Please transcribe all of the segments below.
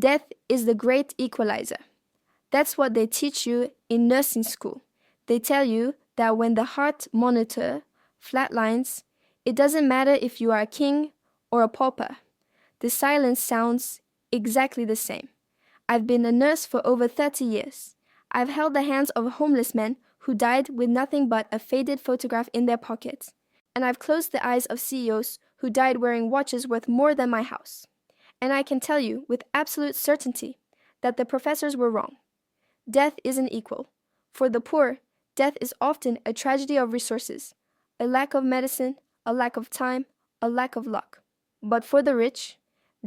Death is the great equalizer. That's what they teach you in nursing school. They tell you that when the heart monitor flatlines, it doesn't matter if you are a king or a pauper. The silence sounds exactly the same. I've been a nurse for over 30 years. I've held the hands of homeless men who died with nothing but a faded photograph in their pockets. And I've closed the eyes of CEOs who died wearing watches worth more than my house. And I can tell you with absolute certainty that the professors were wrong. Death isn't equal. For the poor, death is often a tragedy of resources, a lack of medicine, a lack of time, a lack of luck. But for the rich,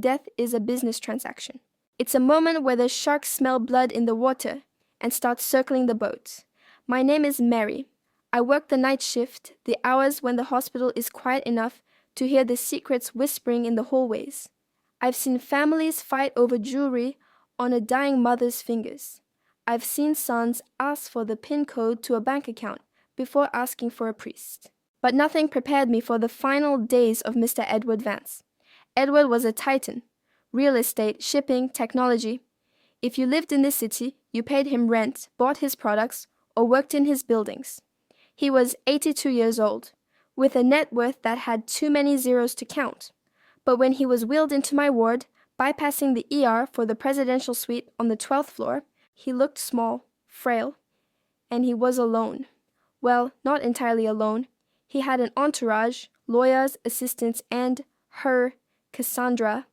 death is a business transaction. It's a moment where the sharks smell blood in the water and start circling the boat. My name is Mary. I work the night shift, the hours when the hospital is quiet enough to hear the secrets whispering in the hallways. I've seen families fight over jewelry on a dying mother's fingers. I've seen sons ask for the PIN code to a bank account before asking for a priest. But nothing prepared me for the final days of Mr. Edward Vance. Edward was a titan. Real estate, shipping, technology. If you lived in this city, you paid him rent, bought his products, or worked in his buildings. He was 82 years old, with a net worth that had too many zeros to count. But when he was wheeled into my ward, bypassing the ER for the presidential suite on the 12th floor, he looked small, frail, and he was alone. Well, not entirely alone. He had an entourage, lawyers, assistants, and her, Cassandra,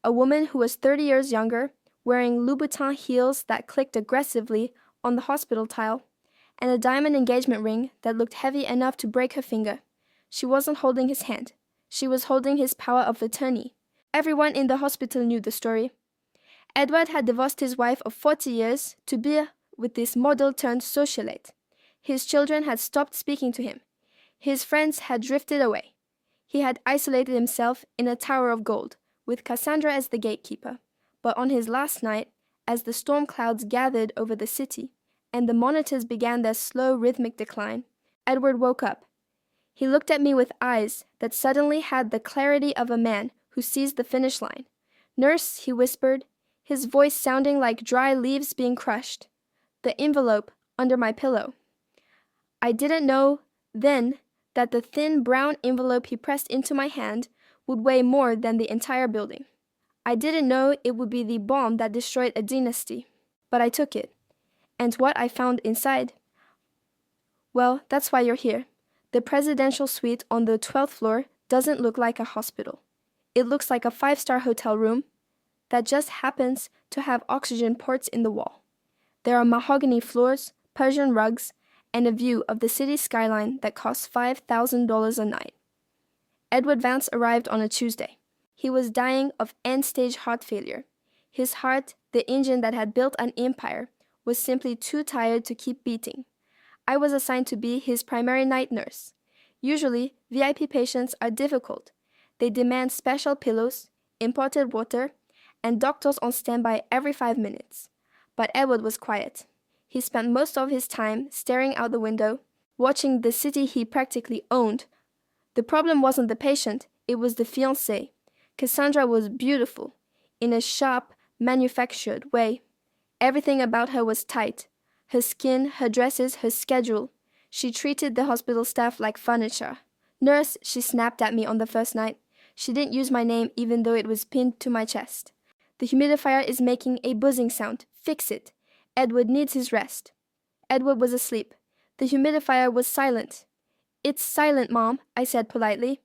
a woman who was 30 years younger, wearing Louboutin heels that clicked aggressively on the hospital tile, and a diamond engagement ring that looked heavy enough to break her finger. She wasn't holding his hand. She was holding his power of attorney. Everyone in the hospital knew the story. Edward had divorced his wife of 40 years to be with this model-turned-socialite. His children had stopped speaking to him. His friends had drifted away. He had isolated himself in a tower of gold, with Cassandra as the gatekeeper. But on his last night, as the storm clouds gathered over the city, and the monitors began their slow rhythmic decline, Edward woke up. He looked at me with eyes that suddenly had the clarity of a man who sees the finish line. "Nurse," he whispered, his voice sounding like dry leaves being crushed. "The envelope under my pillow." I didn't know then that the thin brown envelope he pressed into my hand would weigh more than the entire building. I didn't know it would be the bomb that destroyed a dynasty. But I took it. And what I found inside? Well, that's why you're here. The presidential suite on the 12th floor doesn't look like a hospital. It looks like a 5-star hotel room that just happens to have oxygen ports in the wall. There are mahogany floors, Persian rugs, and a view of the city skyline that costs $5,000 a night. Edward Vance arrived on a Tuesday. He was dying of end-stage heart failure. His heart, the engine that had built an empire, was simply too tired to keep beating. I was assigned to be his primary night nurse. Usually, VIP patients are difficult. They demand special pillows, imported water, and doctors on standby every 5 minutes. But Edward was quiet. He spent most of his time staring out the window, watching the city he practically owned. The problem wasn't the patient, it was the fiancée. Cassandra was beautiful, in a sharp, manufactured way. Everything about her was tight. Her skin, her dresses, her schedule. She treated the hospital staff like furniture. "Nurse," she snapped at me on the first night. She didn't use my name even though it was pinned to my chest. "The humidifier is making a buzzing sound. Fix it. Edward needs his rest." Edward was asleep. The humidifier was silent. "It's silent, Mom," I said politely.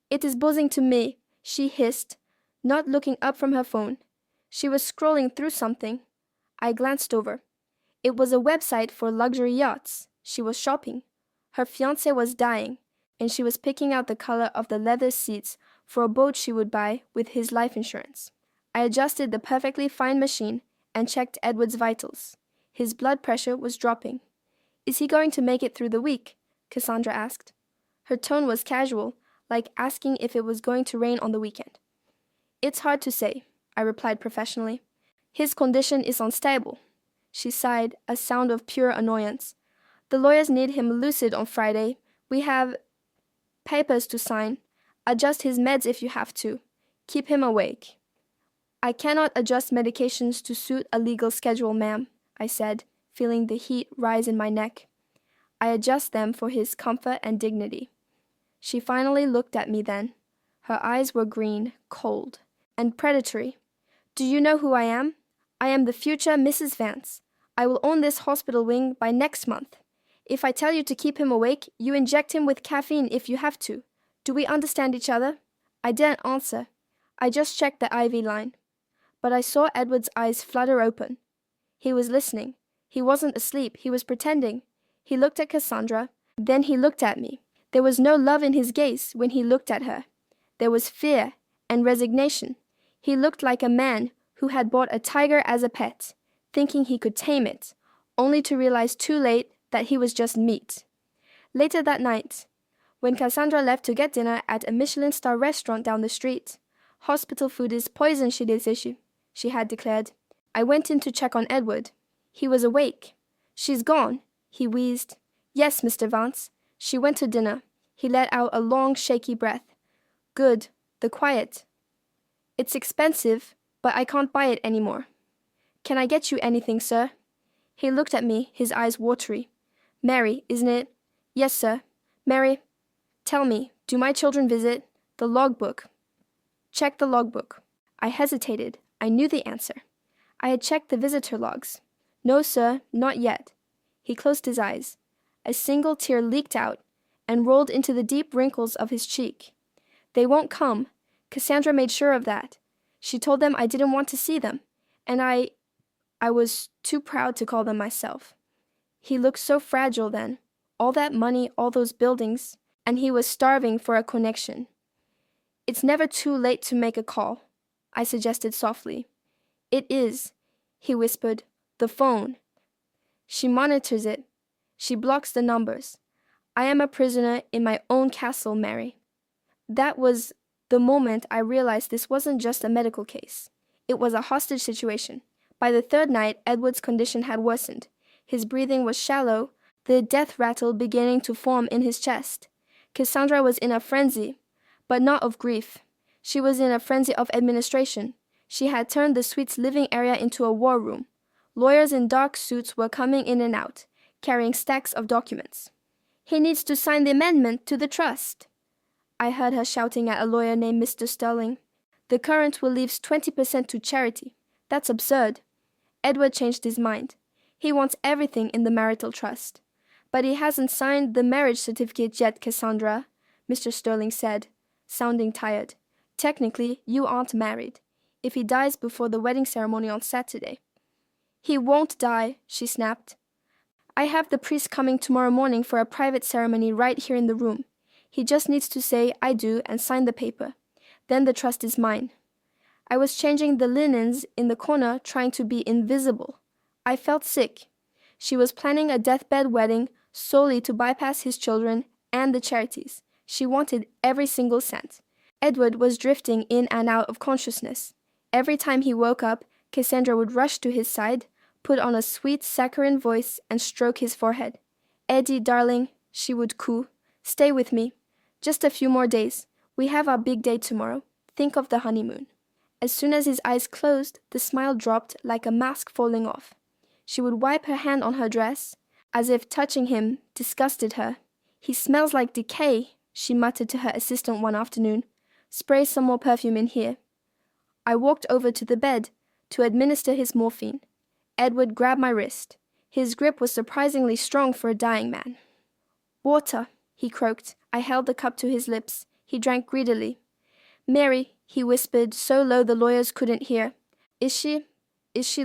"It is buzzing to me," she hissed, not looking up from her phone. She was scrolling through something. I glanced over. It was a website for luxury yachts. She was shopping. Her fiancé was dying, and she was picking out the color of the leather seats for a boat she would buy with his life insurance. I adjusted the perfectly fine machine and checked Edward's vitals. His blood pressure was dropping. "Is he going to make it through the week?" Cassandra asked. Her tone was casual, like asking if it was going to rain on the weekend. "It's hard to say," I replied professionally. "His condition is unstable." She sighed, a sound of pure annoyance. "The lawyers need him lucid on Friday. We have papers to sign. Adjust his meds if you have to. Keep him awake." I cannot adjust medications to suit a legal schedule, ma'am, I said, feeling the heat rise in my neck. I adjust them for his comfort and dignity. She finally looked at me then. Her eyes were green, cold, and predatory. Do you know who I am? I am the future Mrs. Vance. I will own this hospital wing by next month. If I tell you to keep him awake, you inject him with caffeine if you have to. Do we understand each other? I didn't answer. I just checked the IV line. But I saw Edward's eyes flutter open. He was listening. He wasn't asleep. He was pretending. He looked at Cassandra. Then he looked at me. There was no love in his gaze when he looked at her. There was fear and resignation. He looked like a man who had bought a tiger as a pet, thinking he could tame it, only to realize too late that he was just meat. Later that night, when Cassandra left to get dinner at a Michelin-star restaurant down the street, hospital food is poison, she had declared. I went in to check on Edward. He was awake. She's gone, he wheezed. Yes, Mr. Vance. She went to dinner. He let out a long, shaky breath. Good. The quiet. It's expensive, but I can't buy it anymore. Can I get you anything, sir? He looked at me, his eyes watery. Mary, isn't it? Yes, sir. Mary, tell me, do my children visit? The logbook. Check the logbook. I hesitated. I knew the answer. I had checked the visitor logs. No, sir, not yet. He closed his eyes. A single tear leaked out and rolled into the deep wrinkles of his cheek. They won't come. Cassandra made sure of that. She told them I didn't want to see them, and I was too proud to call them myself. He looked so fragile then. All that money, all those buildings, and he was starving for a connection. It's never too late to make a call, I suggested softly. It is, he whispered. The phone. She monitors it. She blocks the numbers. I am a prisoner in my own castle, Mary. That was the moment I realized this wasn't just a medical case. It was a hostage situation. By the third night, Edward's condition had worsened. His breathing was shallow, the death rattle beginning to form in his chest. Cassandra was in a frenzy, but not of grief. She was in a frenzy of administration. She had turned the suite's living area into a war room. Lawyers in dark suits were coming in and out, carrying stacks of documents. He needs to sign the amendment to the trust. I heard her shouting at a lawyer named Mr. Sterling. The current will leave 20% to charity. That's absurd. Edward changed his mind. He wants everything in the marital trust. But he hasn't signed the marriage certificate yet, Cassandra, Mr. Sterling said, sounding tired. Technically, you aren't married. If he dies before the wedding ceremony on Saturday. He won't die, she snapped. I have the priest coming tomorrow morning for a private ceremony right here in the room. He just needs to say, I do, and sign the paper. Then the trust is mine. I was changing the linens in the corner, trying to be invisible. I felt sick. She was planning a deathbed wedding solely to bypass his children and the charities. She wanted every single cent. Edward was drifting in and out of consciousness. Every time he woke up, Cassandra would rush to his side, put on a sweet saccharine voice, and stroke his forehead. Eddie, darling, she would coo, stay with me. Just a few more days. We have our big day tomorrow. Think of the honeymoon. As soon as his eyes closed, the smile dropped like a mask falling off. She would wipe her hand on her dress, as if touching him disgusted her. He smells like decay, she muttered to her assistant one afternoon. Spray some more perfume in here. I walked over to the bed to administer his morphine. Edward grabbed my wrist. His grip was surprisingly strong for a dying man. Water, he croaked. I held the cup to his lips. He drank greedily. Mary, he whispered, so low the lawyers couldn't hear. Is she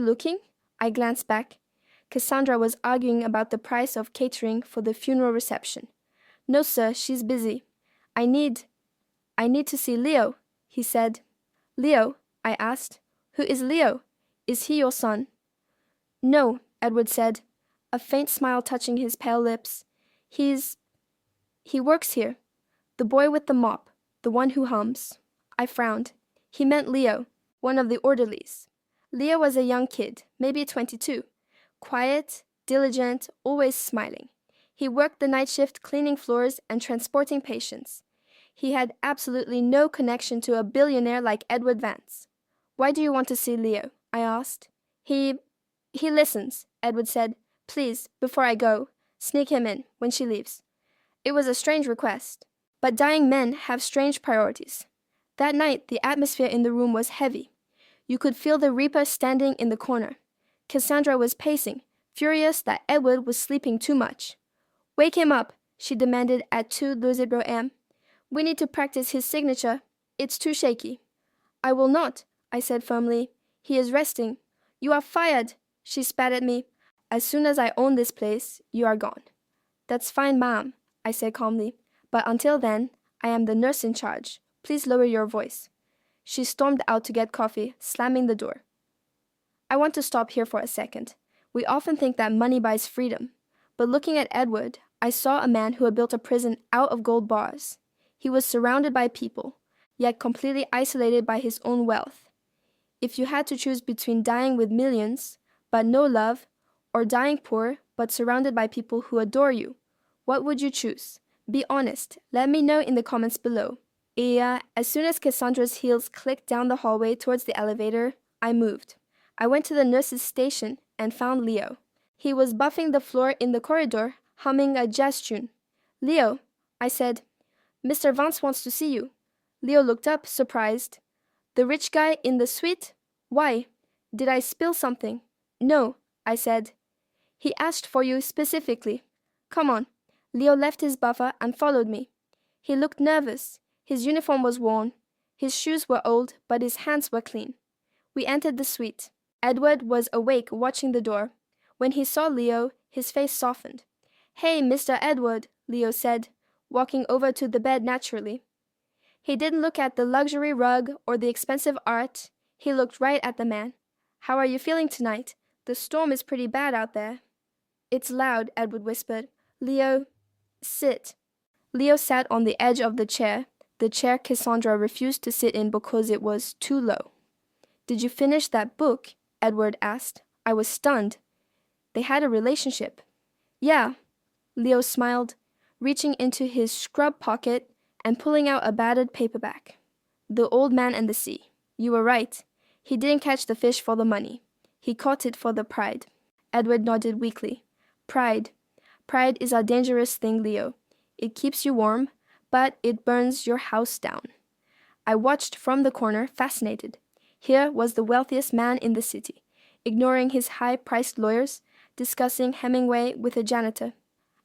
looking? I glanced back. Cassandra was arguing about the price of catering for the funeral reception. No, sir, she's busy. I need to see Leo, he said. Leo? I asked. Who is Leo? Is he your son? No, Edward said, a faint smile touching his pale lips. He works here. The boy with the mop, the one who hums. I frowned. He meant Leo, one of the orderlies. Leo was a young kid, maybe 22. Quiet, diligent, always smiling. He worked the night shift cleaning floors and transporting patients. He had absolutely no connection to a billionaire like Edward Vance. Why do you want to see Leo? I asked. He listens, Edward said. Please, before I go, sneak him in when she leaves. It was a strange request, but dying men have strange priorities. That night, the atmosphere in the room was heavy. You could feel the Reaper standing in the corner. Cassandra was pacing, furious that Edward was sleeping too much. Wake him up, she demanded at 2:00 a.m. We need to practice his signature. It's too shaky. I will not, I said firmly. He is resting. You are fired, she spat at me. As soon as I own this place, you are gone. That's fine, ma'am, I said calmly. But until then, I am the nurse in charge. Please lower your voice. She stormed out to get coffee, slamming the door. I want to stop here for a second. We often think that money buys freedom. But looking at Edward, I saw a man who had built a prison out of gold bars. He was surrounded by people, yet completely isolated by his own wealth. If you had to choose between dying with millions, but no love, or dying poor, but surrounded by people who adore you, what would you choose? Be honest. Let me know in the comments below. As soon as Cassandra's heels clicked down the hallway towards the elevator, I moved. I went to the nurse's station and found Leo. He was buffing the floor in the corridor, humming a jazz tune. Leo, I said, Mr. Vance wants to see you. Leo looked up, surprised. The rich guy in the suite? Why? Did I spill something? No, I said. He asked for you specifically. Come on. Leo left his buffer and followed me. He looked nervous. His uniform was worn. His shoes were old, but his hands were clean. We entered the suite. Edward was awake, watching the door. When he saw Leo, his face softened. Hey, Mr. Edward, Leo said, walking over to the bed naturally. He didn't look at the luxury rug or the expensive art. He looked right at the man. How are you feeling tonight? The storm is pretty bad out there. It's loud, Edward whispered. Leo, sit. Leo sat on the edge of the chair Cassandra refused to sit in because it was too low. Did you finish that book? Edward asked. I was stunned. They had a relationship. Yeah, Leo smiled, reaching into his scrub pocket and pulling out a battered paperback. The Old Man and the Sea. You were right. He didn't catch the fish for the money. He caught it for the pride. Edward nodded weakly. Pride. Pride is a dangerous thing, Leo. It keeps you warm, but it burns your house down. I watched from the corner, fascinated. Here was the wealthiest man in the city, ignoring his high-priced lawyers, discussing Hemingway with a janitor.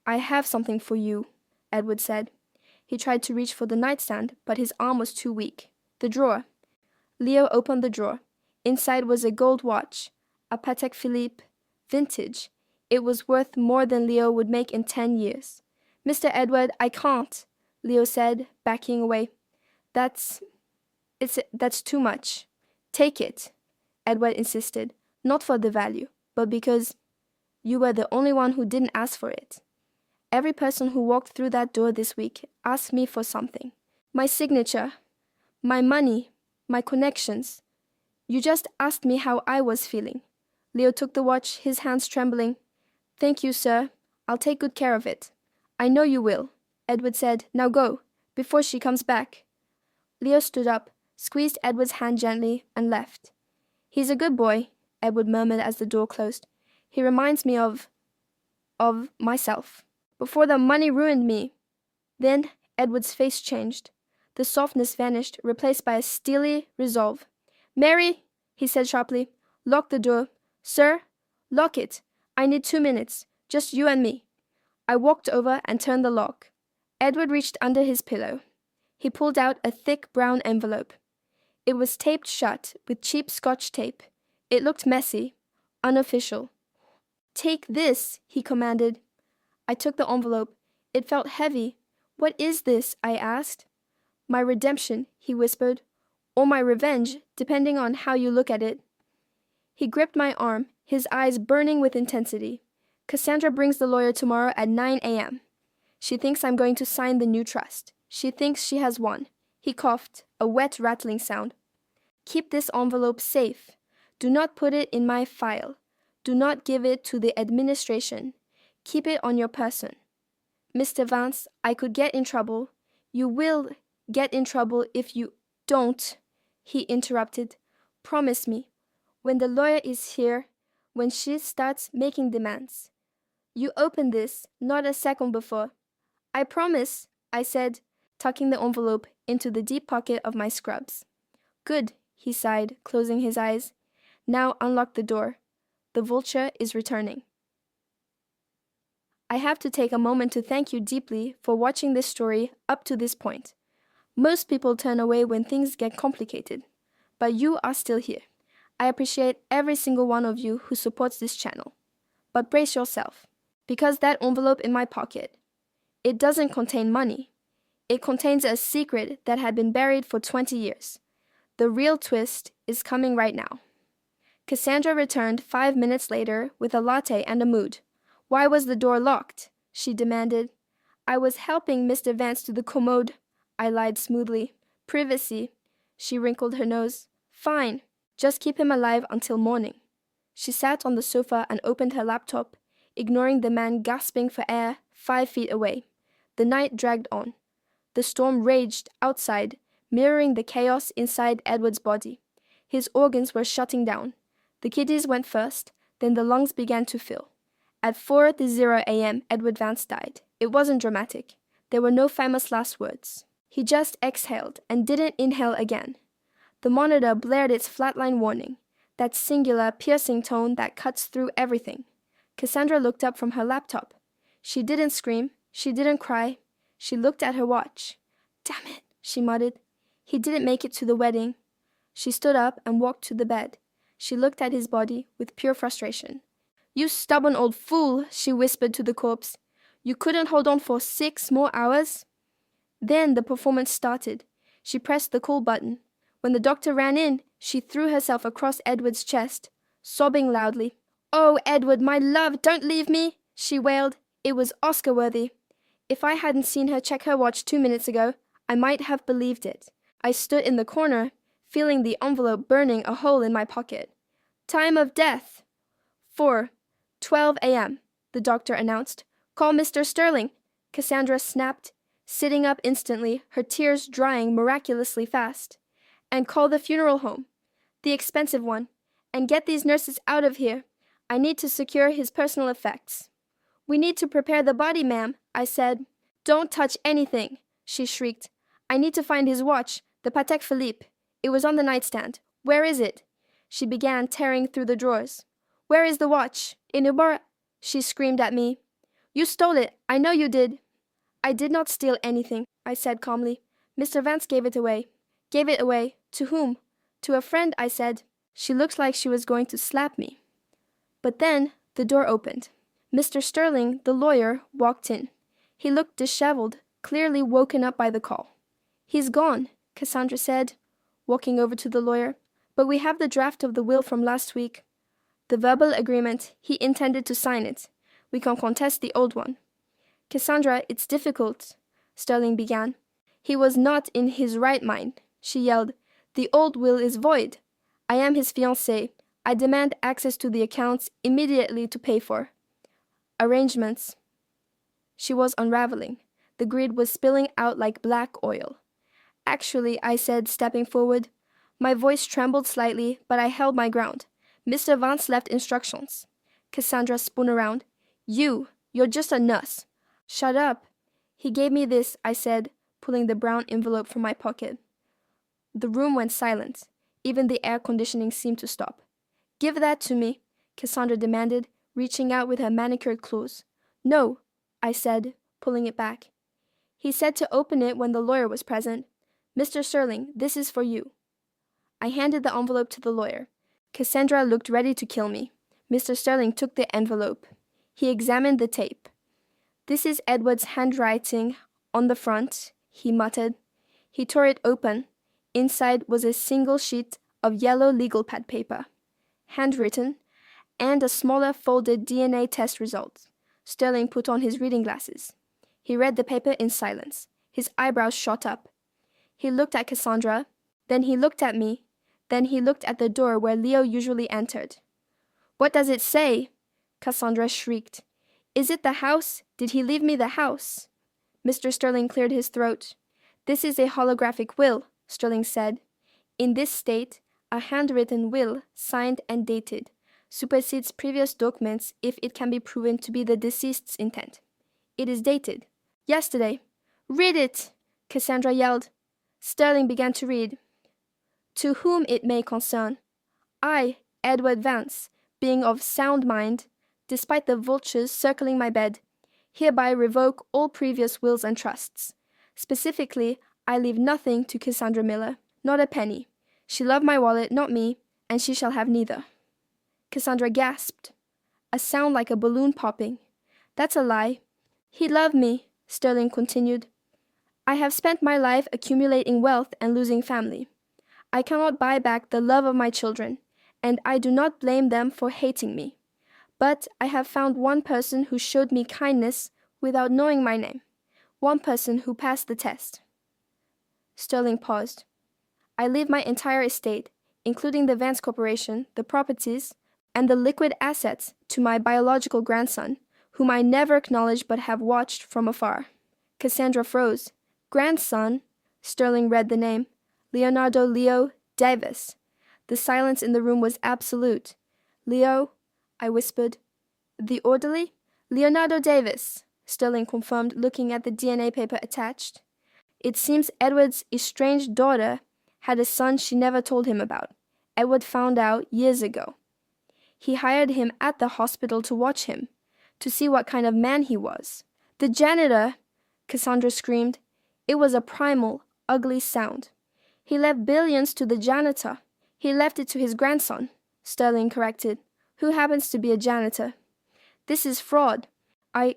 I have something for you, Edward said. He tried to reach for the nightstand, but his arm was too weak. The drawer. Leo opened the drawer. Inside was a gold watch, a Patek Philippe, vintage. It was worth more than Leo would make in 10 years. Mr. Edward, I can't, Leo said, backing away. That's too much. Take it, Edward insisted, not for the value, but because you were the only one who didn't ask for it. Every person who walked through that door this week asked me for something. My signature, my money, my connections. You just asked me how I was feeling. Leo took the watch, his hands trembling. Thank you, sir. I'll take good care of it. I know you will, Edward said. Now go, before she comes back. Leo stood up, squeezed Edward's hand gently, and left. He's a good boy, Edward murmured as the door closed. He reminds me of myself. Before the money ruined me. Then Edward's face changed. The softness vanished, replaced by a steely resolve. Mary, he said sharply, lock the door. Sir, lock it. I need 2 minutes, just you and me. I walked over and turned the lock. Edward reached under his pillow. He pulled out a thick brown envelope. It was taped shut with cheap Scotch tape. It looked messy, unofficial. Take this, he commanded. I took the envelope. It felt heavy. What is this? I asked. My redemption, he whispered, or my revenge, depending on how you look at it. He gripped my arm, his eyes burning with intensity. Cassandra brings the lawyer tomorrow at 9 a.m. She thinks I'm going to sign the new trust. She thinks she has won. He coughed, a wet rattling sound. Keep this envelope safe. Do not put it in my file. Do not give it to the administration. Keep it on your person. Mr. Vance, I could get in trouble. You will get in trouble if you don't, he interrupted. Promise me, when the lawyer is here, when she starts making demands. You opened this not a second before. I promise, I said, tucking the envelope into the deep pocket of my scrubs. Good, he sighed, closing his eyes. Now unlock the door. The vulture is returning. I have to take a moment to thank you deeply for watching this story up to this point. Most people turn away when things get complicated, but you are still here. I appreciate every single one of you who supports this channel. But brace yourself, because that envelope in my pocket, it doesn't contain money. It contains a secret that had been buried for 20 years. The real twist is coming right now. Cassandra returned 5 minutes later with a latte and a mood. Why was the door locked? She demanded. I was helping Mr. Vance to the commode, I lied smoothly. Privacy. She wrinkled her nose. Fine. Just keep him alive until morning. She sat on the sofa and opened her laptop, ignoring the man gasping for air 5 feet away. The night dragged on. The storm raged outside, mirroring the chaos inside Edward's body. His organs were shutting down. The kidneys went first, then the lungs began to fill. At 4:00 a.m., Edward Vance died. It wasn't dramatic. There were no famous last words. He just exhaled and didn't inhale again. The monitor blared its flatline warning, that singular, piercing tone that cuts through everything. Cassandra looked up from her laptop. She didn't scream. She didn't cry. She looked at her watch. Damn it, she muttered. He didn't make it to the wedding. She stood up and walked to the bed. She looked at his body with pure frustration. You stubborn old fool, she whispered to the corpse. You couldn't hold on for 6 more hours? Then the performance started. She pressed the call button. When the doctor ran in, she threw herself across Edward's chest, sobbing loudly. Oh, Edward, my love, don't leave me, she wailed. It was Oscar-worthy. If I hadn't seen her check her watch 2 minutes ago, I might have believed it. I stood in the corner, feeling the envelope burning a hole in my pocket. Time of death. 4:12 a.m., the doctor announced. Call Mr. Sterling. Cassandra snapped, sitting up instantly, her tears drying miraculously fast. And call the funeral home, the expensive one, and get these nurses out of here. I need to secure his personal effects. We need to prepare the body, ma'am, I said. Don't touch anything, she shrieked. I need to find his watch, the Patek Philippe. It was on the nightstand. Where is it? She began tearing through the drawers. Where is the watch? In Ubara, she screamed at me. You stole it. I know you did. I did not steal anything, I said calmly. Mr. Vance gave it away. Gave it away? To whom? To a friend, I said. She looked like she was going to slap me. But then the door opened. Mr. Sterling, the lawyer, walked in. He looked disheveled, clearly woken up by the call. He's gone, Cassandra said, walking over to the lawyer. But we have the draft of the will from last week. The verbal agreement, he intended to sign it. We can contest the old one. Cassandra, it's difficult, Sterling began. He was not in his right mind, she yelled. The old will is void. I am his fiancée. I demand access to the accounts immediately to pay for. Arrangements. She was unraveling. The grid was spilling out like black oil. Actually, I said, stepping forward. My voice trembled slightly, but I held my ground. Mr. Vance left instructions. Cassandra spun around. You're just a nurse. Shut up. He gave me this, I said, pulling the brown envelope from my pocket. The room went silent. Even the air conditioning seemed to stop. Give that to me, Cassandra demanded, reaching out with her manicured claws. No, I said, pulling it back. He said to open it when the lawyer was present. Mr. Sterling, this is for you. I handed the envelope to the lawyer. Cassandra looked ready to kill me. Mr. Sterling took the envelope. He examined the tape. This is Edward's handwriting on the front, he muttered. He tore it open. Inside was a single sheet of yellow legal pad paper, handwritten, and a smaller folded DNA test result. Sterling put on his reading glasses. He read the paper in silence. His eyebrows shot up. He looked at Cassandra, then he looked at me, then he looked at the door where Leo usually entered. What does it say? Cassandra shrieked. Is it the house? Did he leave me the house? Mr. Sterling cleared his throat. This is a holographic will, Sterling said. In this state, a handwritten will, signed and dated, supersedes previous documents if it can be proven to be the deceased's intent. It is dated. Yesterday. Read it! Cassandra yelled. Sterling began to read. To whom it may concern. I, Edward Vance, being of sound mind, despite the vultures circling my bed, hereby revoke all previous wills and trusts. Specifically, I leave nothing to Cassandra Miller, not a penny. She loved my wallet, not me, and she shall have neither. Cassandra gasped. A sound like a balloon popping. That's a lie. He loved me, Sterling continued. I have spent my life accumulating wealth and losing family. I cannot buy back the love of my children, and I do not blame them for hating me. But I have found one person who showed me kindness without knowing my name. One person who passed the test. Sterling paused. I leave my entire estate, including the Vance Corporation, the properties, and the liquid assets, to my biological grandson, whom I never acknowledged but have watched from afar. Cassandra froze. Grandson? Sterling read the name. Leonardo Leo Davis. The silence in the room was absolute. Leo, I whispered. The orderly? Leonardo Davis, Sterling confirmed, looking at the DNA paper attached. It seems Edward's estranged daughter had a son she never told him about. Edward found out years ago. He hired him at the hospital to watch him, to see what kind of man he was. The janitor, Cassandra screamed. It was a primal, ugly sound. He left billions to the janitor. He left it to his grandson, Sterling corrected, who happens to be a janitor. This is fraud.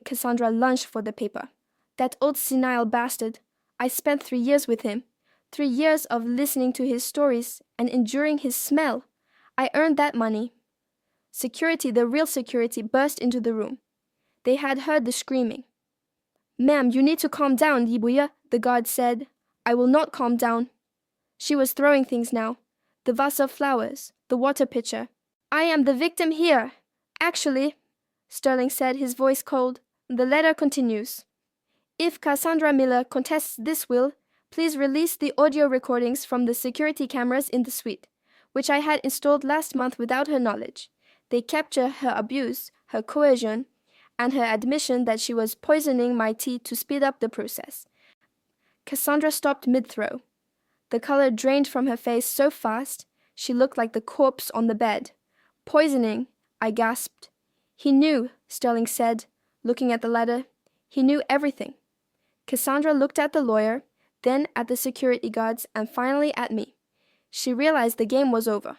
Cassandra lunged for the paper. That old senile bastard. I spent 3 years with him. 3 years of listening to his stories and enduring his smell. I earned that money. Security, the real security, burst into the room. They had heard the screaming. Ma'am, you need to calm down, Yibuya, the guard said. I will not calm down. She was throwing things now. The vase of flowers, the water pitcher. I am the victim here. Actually, Sterling said, his voice cold. The letter continues. If Cassandra Miller contests this will, please release the audio recordings from the security cameras in the suite, which I had installed last month without her knowledge. They capture her abuse, her coercion, and her admission that she was poisoning my tea to speed up the process. Cassandra stopped mid-throw. The color drained from her face so fast, she looked like the corpse on the bed. Poisoning, I gasped. He knew, Sterling said, looking at the letter. He knew everything. Cassandra looked at the lawyer, then at the security guards, and finally at me. She realized the game was over.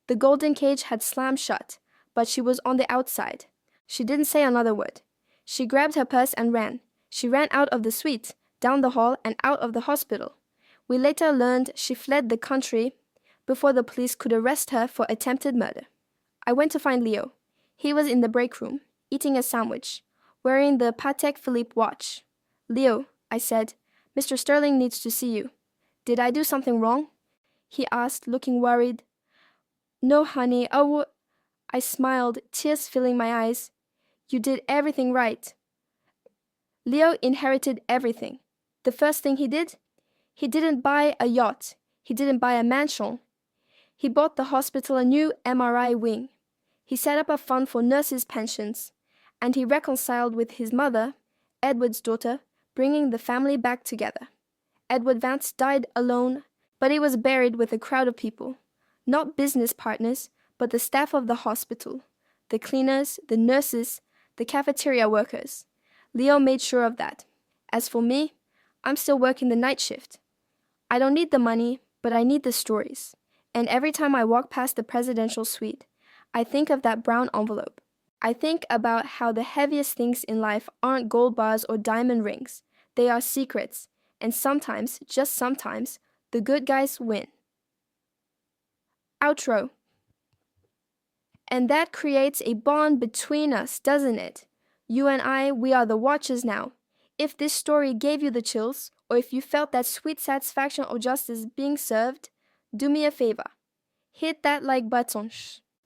The golden cage had slammed shut, but she was on the outside. She didn't say another word. She grabbed her purse and ran. She ran out of the suite, down the hall, and out of the hospital. We later learned she fled the country before the police could arrest her for attempted murder. I went to find Leo. He was in the break room, eating a sandwich, wearing the Patek Philippe watch. Leo, I said, Mr. Sterling needs to see you. Did I do something wrong? He asked, looking worried. No, honey, I smiled, tears filling my eyes. You did everything right. Leo inherited everything. The first thing he did? He didn't buy a yacht. He didn't buy a mansion. He bought the hospital a new MRI wing. He set up a fund for nurses' pensions. And he reconciled with his mother, Edward's daughter, bringing the family back together. Edward Vance died alone, but he was buried with a crowd of people. Not business partners, but the staff of the hospital, the cleaners, the nurses, the cafeteria workers. Leo made sure of that. As for me, I'm still working the night shift. I don't need the money, but I need the stories. And every time I walk past the presidential suite, I think of that brown envelope. I think about how the heaviest things in life aren't gold bars or diamond rings. They are secrets. And sometimes, just sometimes, the good guys win. Outro. And that creates a bond between us, doesn't it? You and I, we are the watchers now. If this story gave you the chills, or if you felt that sweet satisfaction of justice being served, do me a favor. Hit that like button.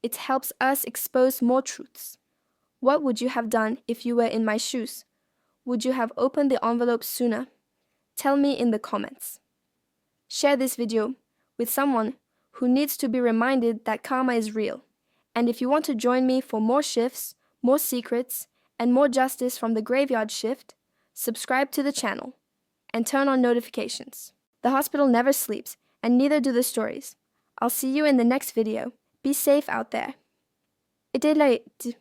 It helps us expose more truths. What would you have done if you were in my shoes? Would you have opened the envelope sooner? Tell me in the comments. Share this video with someone who needs to be reminded that karma is real. And if you want to join me for more shifts, more secrets, and more justice from the graveyard shift, subscribe to the channel and turn on notifications. The hospital never sleeps, and neither do the stories. I'll see you in the next video. Be safe out there. It est late.